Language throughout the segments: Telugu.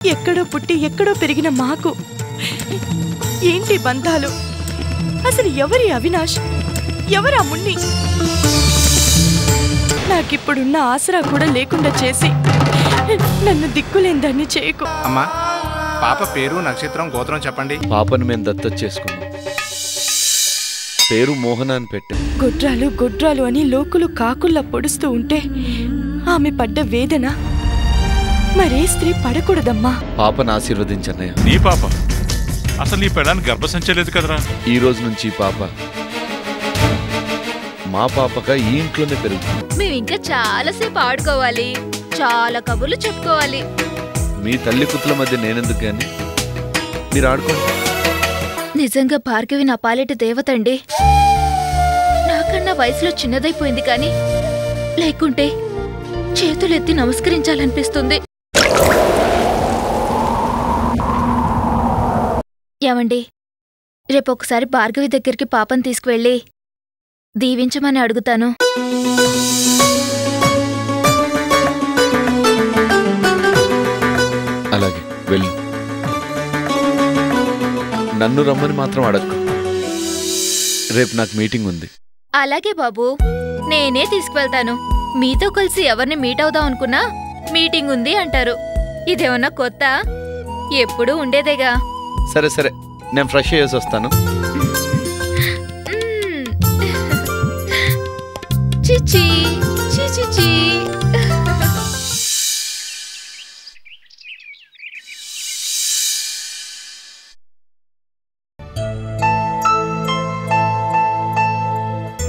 ఎక్కడో పుట్టి ఎక్కడో పెరిగిన మాకు ఏంటి బంధాలు? అసలు ఎవరి అవినాష్, ఎవరా మున్ని? నాకిప్పుడున్న ఆసరా కూడా లేకుండా చేసి నన్ను దిక్కులేందాన్ని చేయకు. అమ్మా, పాప పేరు, నక్షత్రం, గోత్రం చెప్పండి. పాపను మేము దత్తత చేసుకున్నాం. పేరు మోహన అని పెట్టాం. గొడ్రాలు గొడ్రాలు అని లోకులు కాకుల్లా పొడుస్తూ ఉంటే ఆమె పడ్డ వేదన మరే స్త్రీ పడకూడదమ్మా. పాపను ఆశీర్వదించన్నయ్య. నీ పాప? అసలు నీ పెళ్ళాన్ని గర్భసంచలేదు కదరా. ఈ రోజు నుంచి పాప మా పాపగా ఈ ఇంట్లోనే పెరుగుతుంది. మేము ఇంకా చాలాసేపు ఆడుకోవాలి, చాలా కబుర్లు చెప్పుకోవాలి. మీ తల్లి కుతుల మధ్య నేనెందుకు గాని, మీరు ఆడుకోండి. నిజంగా భార్గవి నా పాలిట దేవతండి. నాకన్నా వయసులో చిన్నదైపోయింది కానీ లేకుంటే చేతులెత్తి నమస్కరించాలనిపిస్తుంది. ఏమండి, రేపొకసారి భార్గవి దగ్గరికి పాపను తీసుకువెళ్ళి దీవించమని అడుగుతాను. అలాగే వెళ్ళు. నన్ను రమ్మని మాత్రం అడగకు. రేపు నాకు మీటింగ్ ఉంది. అలాగే బాబు, నేనే తీసుకువెళ్తాను. మీతో కలిసి ఎవరిని మీట్ అవుదాం అనుకున్నా మీటింగ్ ఉంది అంటారు. ఇదేమన్నా కొత్త? ఎప్పుడూ ఉండేదేగా. సరే సరే, నేను ఫ్రెష్ అయ్యేసి వస్తాను. చిచి చిచి.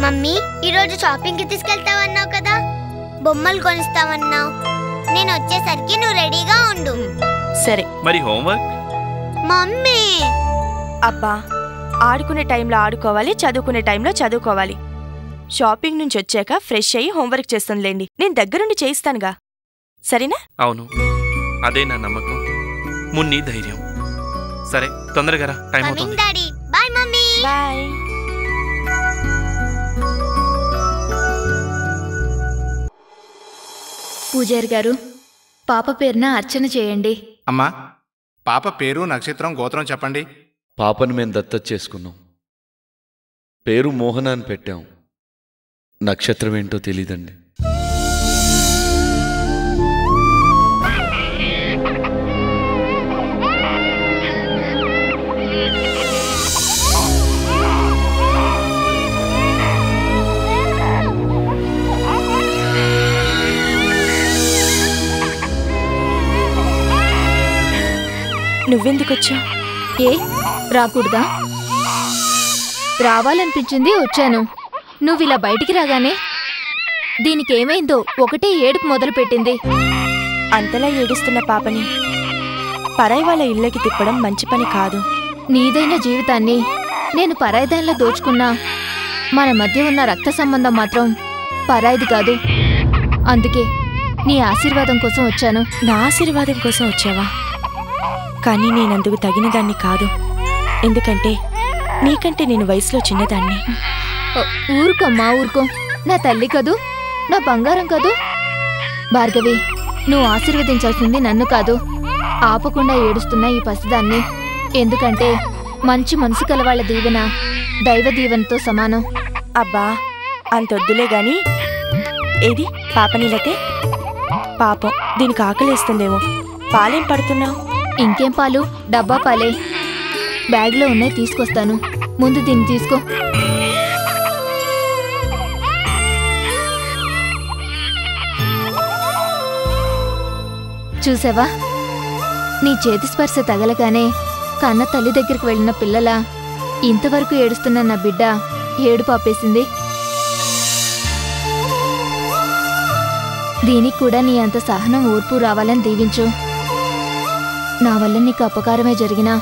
మమ్మీ, ఈరోజు షాపింగ్కి తీసుకెళ్తావన్నావు కదా, బొమ్మలు కొనిస్తావన్నావు. నేను వచ్చేసరికి నువ్వు రెడీగా ఉండు. సరే. మరి హోంవర్క్? మమ్మీ, అబ్బా, ఆడుకునే టైంలో ఆడుకోవాలి, చదువుకునే టైంలో చదువుకోవాలి. షాపింగ్ నుంచి వచ్చాక ఫ్రెష్ అయ్యి హోంవర్క్ చేస్తుందిలేండి. నేను దగ్గరుండి చేయిస్తానుగా, సరేనా? అవును, అదే నా నమ్మకం, మున్ని ధైర్యం. సరే, తొందరగా రా, టైం అవుతుంది. డాడీ. Bye mummy. బాయ్. పూజారి గారు, పాప పేరున అర్చన చేయండి. అమ్మా, పాప పేరు, నక్షత్రం, గోత్రం చెప్పండి. పాపను మేము దత్తత చేసుకున్నాం. పేరు మోహన అని పెట్టాం. నక్షత్రం ఏంటో తెలీదండి. నువ్వెందుకొచ్చా? ఏ రాకూడదా? రావాలనిపించింది, వచ్చాను. నువ్విలా బయటికి రాగానే దీనికేమైందో ఒకటే ఏడుపు మొదలుపెట్టింది. అంతలా ఏడుస్తున్న పాపని పరాయి వాళ్ళ ఇళ్ళకి తిప్పడం మంచి పని కాదు. నీదైన జీవితాన్ని నేను పరాయిదానిలో దోచుకున్నా మన మధ్య ఉన్న రక్త సంబంధం మాత్రం పరాయిది కాదు. అందుకే నీ ఆశీర్వాదం కోసం వచ్చాను. నా ఆశీర్వాదం కోసం వచ్చావా? కానీ నేనందుకు తగిన దాన్ని కాదు. ఎందుకంటే నీకంటే నేను వయసులో చిన్నదాన్ని. ఊరుకోమ్మా, ఊరుకో. నా తల్లి కదూ, నా బంగారం కదూ. భార్గవి, నువ్వు ఆశీర్వదించాల్సింది నన్ను కాదు, ఆపకుండా ఏడుస్తున్న ఈ పసిదాన్ని. ఎందుకంటే మంచి మనసు కలవాళ్ల దీవెన దైవ దీవెనతో సమానం. అబ్బా, అంతొద్దులే గాని ఏది పాపనిలతే? పాపం, దీనికి ఆకలేస్తుందేమో. పాలేం పడుతున్నావు? ఇంకేం పాలు, డబ్బా పాలే. బ్యాగ్లో ఉన్నాయి, తీసుకొస్తాను. ముందు దీన్ని తీసుకో. చూసావా, నీ చేతి స్పర్శ తగలగానే కన్న తల్లి దగ్గరికి వెళ్ళిన పిల్లల ఇంతవరకు ఏడుస్తున్న నా బిడ్డ ఏడు పాపేసింది. దీనికి కూడా నీ అంత సహనం, ఓర్పు రావాలని దీవించు. నా వల్ల నీకు అపకారమే జరిగినా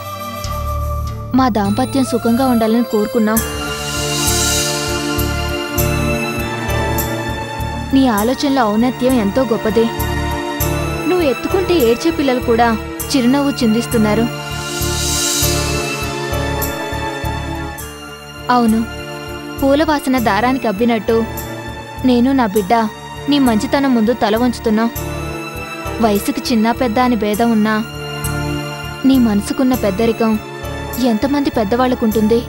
మా దాంపత్యం సుఖంగా ఉండాలని కోరుకున్నావు. నీ ఆలోచనల ఔన్నత్యం ఎంతో గొప్పది. నువ్వు ఎత్తుకుంటే ఏడ్చే పిల్లలు కూడా చిరునవ్వు చిందిస్తున్నారు. అవును, పూలవాసన దారానికి అబ్బినట్టు నేను నా బిడ్డ నీ మంచితనం ముందు తల వంచుతున్నా. వయసుకి చిన్న పెద్ద అని భేదం ఉన్నా నీ మనసుకున్న పెద్దరికం ఎంతమంది పెద్దవాళ్ళకుంటుంది?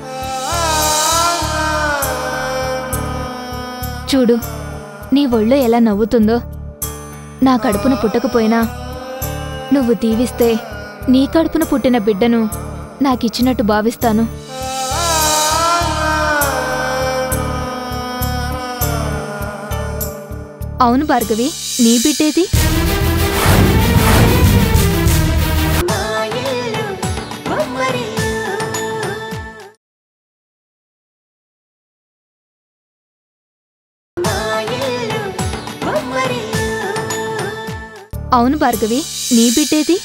చూడు, నీ ఒళ్ళో ఎలా నవ్వుతుందో. నా కడుపున పుట్టకపోయినా నువ్వు దీవిస్తే నీ కడుపున పుట్టిన బిడ్డను నాకిచ్చినట్టు భావిస్తాను. అవును భార్గవి, నీ బిడ్డేది? అవును భార్గవి, నీ బిడ్డేది?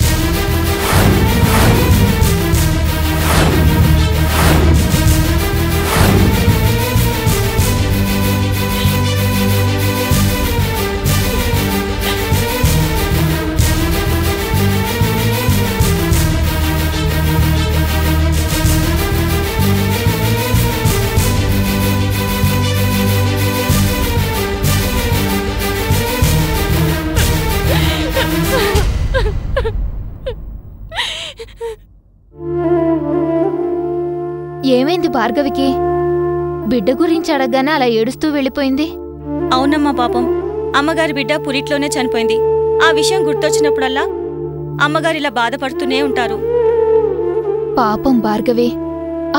ఏమైంది భార్గవికి? బిడ్డ గురించి అడగగానే అలా ఏడుస్తూ వెళ్ళిపోయింది. అవునమ్మా, పాపం అమ్మగారి బిడ్డ పురిట్లోనే చనిపోయింది. ఆ విషయం గుర్తొచ్చినప్పుడల్లా అమ్మగారిలా బాధపడుతూనే ఉంటారు. పాపం భార్గవి,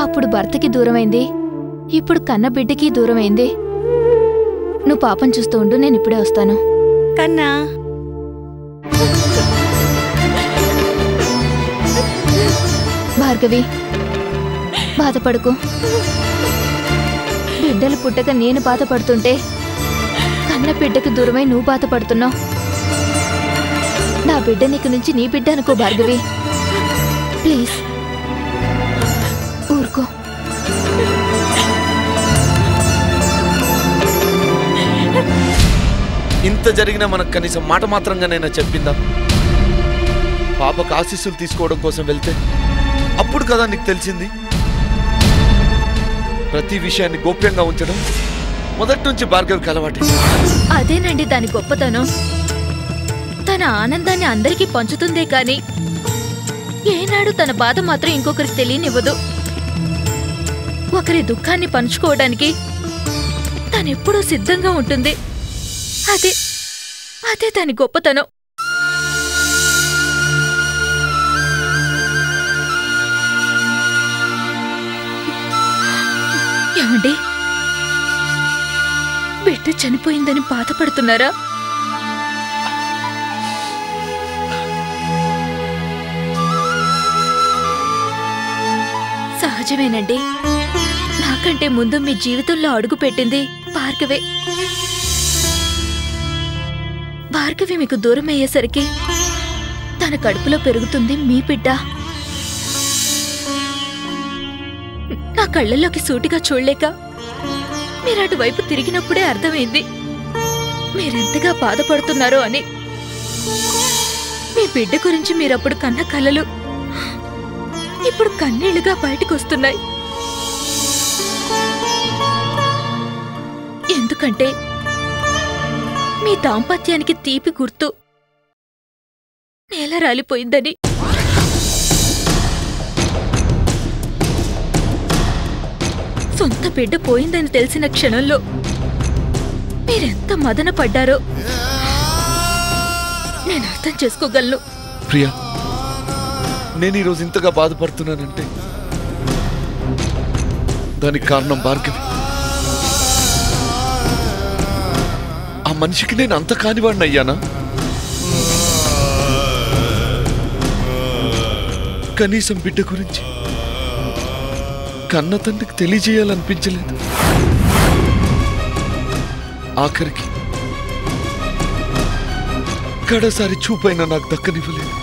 అప్పుడు భర్తకి దూరమైంది, ఇప్పుడు కన్న బిడ్డకి దూరమైంది. నువ్వు పాపం చూస్తూ ఉండు, నేను ఇప్పుడే వస్తాను. కన్నా, భార్గవి బాధపడుకో. బిడ్డలు పుట్టక నేను బాధపడుతుంటే కన్న బిడ్డకు దూరమై నువ్వు బాధపడుతున్నావు. నా బిడ్డ నీకు నుంచి నీ బిడ్డ అనుకో భార్గవి, ప్లీజ్ ఊరుకో. ఇంత జరిగినా మనకు కనీసం మాట మాత్రంగానైనా చెప్పిందా? పాపకు ఆశీస్సులు తీసుకోవడం కోసం వెళ్తే అప్పుడు కదా నీకు తెలిసింది ప్రతి విషయాన్ని గోప్యంగా ఉంచడం మొదటి నుంచి భార్గవికి అలవాటు. అదేనండి దాని గొప్పతనం. తన ఆనందాన్ని అందరికీ పంచుతుందే కాని ఏనాడు తన బాధ మాత్రం ఇంకొకరికి తెలియనివ్వదు. ఒకరి దుఃఖాన్ని పంచుకోవడానికి తనెప్పుడూ సిద్ధంగా ఉంటుంది. అదే అదే దాని గొప్పతనం. ఏమండి, బిడ్డ చనిపోయిందని బాధపడుతున్నారా? సహజమేనండి. నాకంటే ముందు మీ జీవితంలో అడుగు పెట్టింది భార్గవే. భార్గవి మీకు దూరం అయ్యేసరికి తన కడుపులో పెరుగుతుంది మీ బిడ్డ. నా కళ్ళల్లోకి సూటిగా చూడలేక మీరు అటువైపు తిరిగినప్పుడే అర్థమైంది మీరెంతగా బాధపడుతున్నారో అని. మీ బిడ్డ గురించి మీరప్పుడు కన్న కలలు ఇప్పుడు కన్నీళ్లుగా బయటకొస్తున్నాయి. ఎందుకంటే మీ దాంపత్యానికి తీపి గుర్తు నేల రాలిపోయిందని. సొంత బిడ్డ పోయిందని తెలిసిన క్షణంలో మీరెంత మదన పడ్డారో నేను అర్థం చేసుకోగలను. ప్రియా, నేను ఈరోజు ఇంతగా బాధపడుతున్నానంటే దానికి కారణం భార్గవి. ఆ మనిషికి నేను అంత కానివాడిని అయ్యానా? కనీసం బిడ్డ గురించి కన్న తండ్రికి తెలియజేయాలనిపించలేదు. ఆఖరికి కడసారి చూపైనా నాకు దక్కనివ్వలేదు.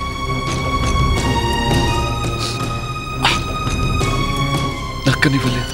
దక్కనివ్వలేదు.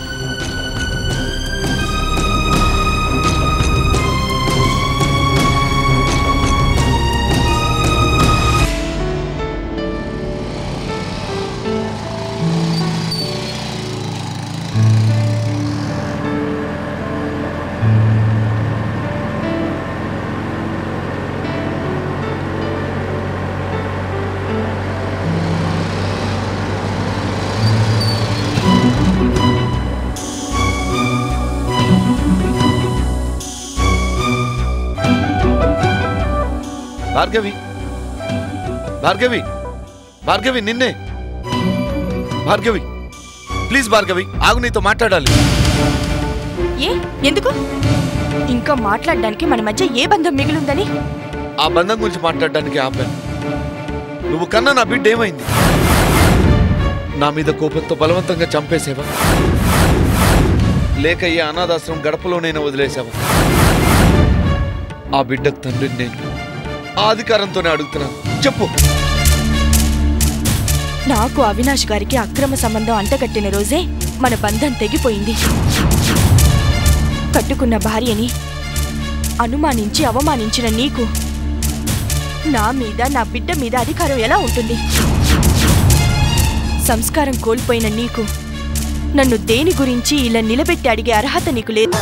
భార్గవి భార్గవి భార్గవి నిన్నే. భార్గవి ప్లీజ్ భార్గవి ఆగు, నీతో మాట్లాడాలి. ఏ ఎందుకు? ఇంకా మాట్లాడడానికి మన మధ్య ఏ బంధం మిగిలిందని? ఆ బంధం గురించి మాట్లాడడానికి ఆపాను. నువ్వు కన్నా నా బిడ్డ ఏమైంది? నా మీద కోపంతో బలవంతంగా చంపేసేవా, లేక ఈ అనాథాశ్రమం గడపలోనైనా వదిలేసావా? ఆ బిడ్డకు తండ్రిని నేను ఆ అధికారంతోనే అడుగుతున్నాను, చెప్పు. నాకు అవినాష్ గారికి అక్రమ సంబంధం అంటగట్టిన రోజే మన బంధం తెగిపోయింది. కట్టుకున్న భార్యని అనుమానించి అవమానించిన నీకు నా మీద నా బిడ్డ మీద అధికారం ఎలా ఉంటుంది? సంస్కారం కోల్పోయిన నీకు నన్ను దేని గురించి ఇలా నిలబెట్టి అడిగే అర్హత నీకు లేదు.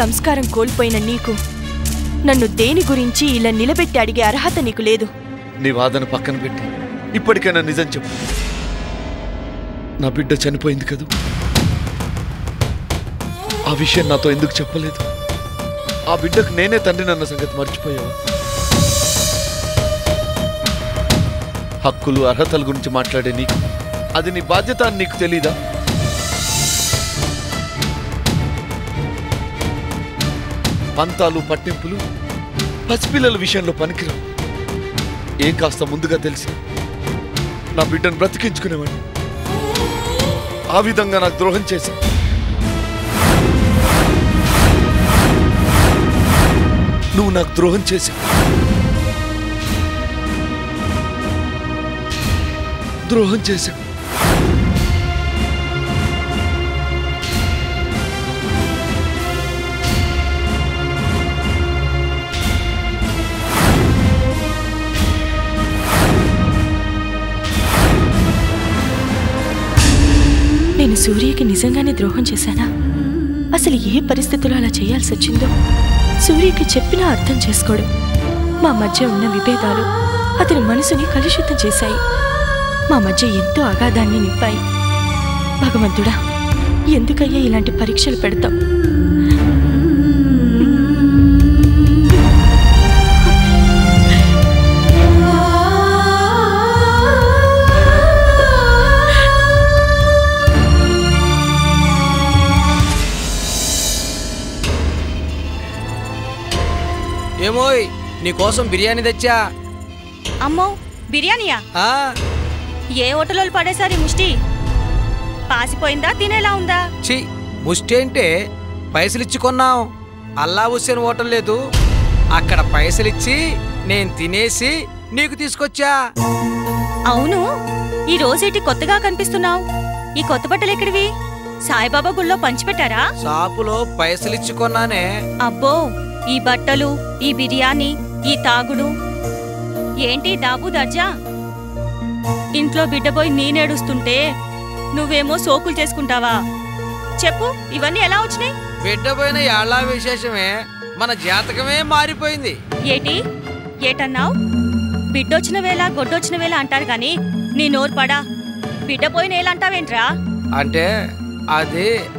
సంస్కారం కోల్పోయిన నీకు నన్ను దేని గురించి ఇలా నిలబెట్టి అడిగే అర్హత నీకు లేదు. నీ వాదన పక్కన పెట్టి ఇప్పటికైనా నిజం చెప్పు. నా బిడ్డ చనిపోయింది కదూ, ఆ విషయం నాతో ఎందుకు చెప్పలేదు? ఆ బిడ్డకు నేనే తండ్రినన్న సంగతి మర్చిపోయావా? హక్కులు అర్హతల గురించి మాట్లాడే నీకు అది నీ బాధ్యత అని నీకు తెలీదా? పంతాలు పట్టింపులు పసిపిల్లల విషయంలో పనికిరావు. ఏం కాస్త ముందుగా తెలిసి నా బిడ్డను బ్రతికించుకునేవాడిని. ఆ విధంగా నాకు ద్రోహం చేశా. నువ్వు నాకు ద్రోహం చేశావు. ద్రోహం చేశావు. నేను సూర్యకి నిజంగానే ద్రోహం చేశానా? అసలు ఏ పరిస్థితుల్లో అలా చేయాల్సి వచ్చిందో సూర్యకి చెప్పినా అర్థం చేసుకోడు. మా మధ్య ఉన్న విభేదాలు అతని మనసుని కలుషితం చేశాయి. మా మధ్య ఎంతో అగాధాన్ని నింపాయి. భగవంతుడా, ఎందుకయ్యా ఇలాంటి పరీక్షలు పెడతాం? ఏమోయ్, నీకోసం బిర్యానీ తెచ్చా. అమ్మో, బిర్యానీయా? ఏ హోటల్లో పడేసారి ముష్టి? పాసిపోయిందా, తినేలా ఉందా? ఛీ, ముష్టి అంటే పైసలిచ్చి కొన్నాం. అల్లా హుస్సేన్ హోటల్ లేదు, అక్కడ పైసలిచ్చి నేను తినేసి నీకు తీసుకొచ్చా. అవును, ఈ రోజేటి కొత్తగా కనిపిస్తున్నావు. ఈ కొత్త బట్టలు ఎక్కడివి? సాయిబాబా గుళ్ళో పంచిపెట్టారా? షాపులో పైసలిచ్చి కొన్నానే. అబ్బో, ఈ బట్టలు, ఈ బిర్యానీ, ఈ తాగుడు ఏంటి దాబు దర్జా? ఇంట్లో బిడ్డపోయి నేనేడుస్తుంటే నువ్వేమో సోకులు చేసుకుంటావా? చెప్పు, ఇవన్నీ ఎలా వచ్చినాయి? బిడ్డపోయిన ఏళ్ళ విశేషమే, మన జాతకమే మారిపోయింది. ఏటన్నావు? బిడ్డొచ్చిన వేళ గొడ్డొచ్చిన వేళ అంటారు గాని నీ నోరు పడా. బిడ్డపోయిన ఏలంటావేంట్రా? అంటే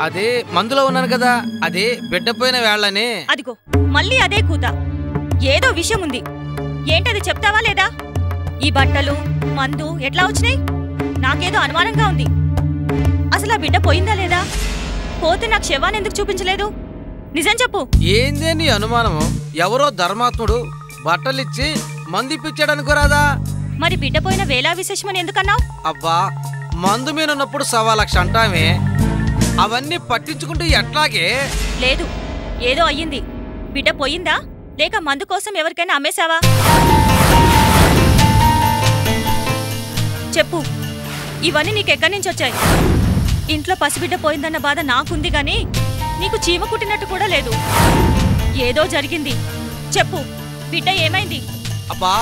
అదే మందులో ఉన్నాను కదా, అదే బిడ్డపోయిన వేళ్ళని. అదిగో మళ్ళీ అదే కూత. ఏదో విషయం ఉంది, ఏంటది చెప్తావా లేదా? ఈ బట్టలు మందు ఎట్లా వచ్చినాయి? నాకేదో అనుమానంగా ఉంది. అసలు ఆ బిడ్డ పోయిందా లేదా? పోతే నాకు శవాన్ని ఎందుకు చూపించలేదు? నిజం చెప్పు. ఏందే నీ అనుమానము? ఎవరో ధర్మాత్ముడు బట్టలిచ్చి మందు ఇప్పించాడనుకోరాదా? మరి బిడ్డ పోయిన వేళా విశేషమని ఎందుకన్నావు? అబ్బా, మందు మీనున్నప్పుడు 1,00,000 అంటామే, అవన్నీ పట్టించుకుంటూ ఎట్లాగే? లేదు, ఏదో అయ్యింది. బిడ్డ పోయిందా లేక మందు కోసం ఎవరికైనా అమ్మేశావా? చెప్పు, ఇవన్నీ నీకెక్కడి నుంచి వచ్చాయి? ఇంట్లో పసిబిడ్డ పోయిందన్న బాధ నాకుంది గాని నీకు చీమ కుట్టినట్టు కూడా లేదు. ఏదో జరిగింది, చెప్పు. బిడ్డ ఏమైంది? అబ్బా,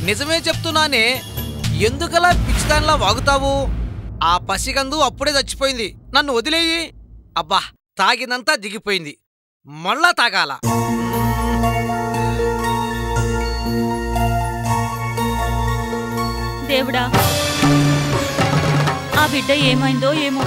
నిజమే చెప్తున్నానే, ఎందుకలా పిచ్చిదానిలా వాగుతావు? ఆ పసిగందు అప్పుడే చచ్చిపోయింది, నన్ను వదిలేయి. అబ్బా, తాగినంతా దిగిపోయింది, మళ్ళా తాగాల. దేవుడా, బిడ్డ ఏమైందో ఏమో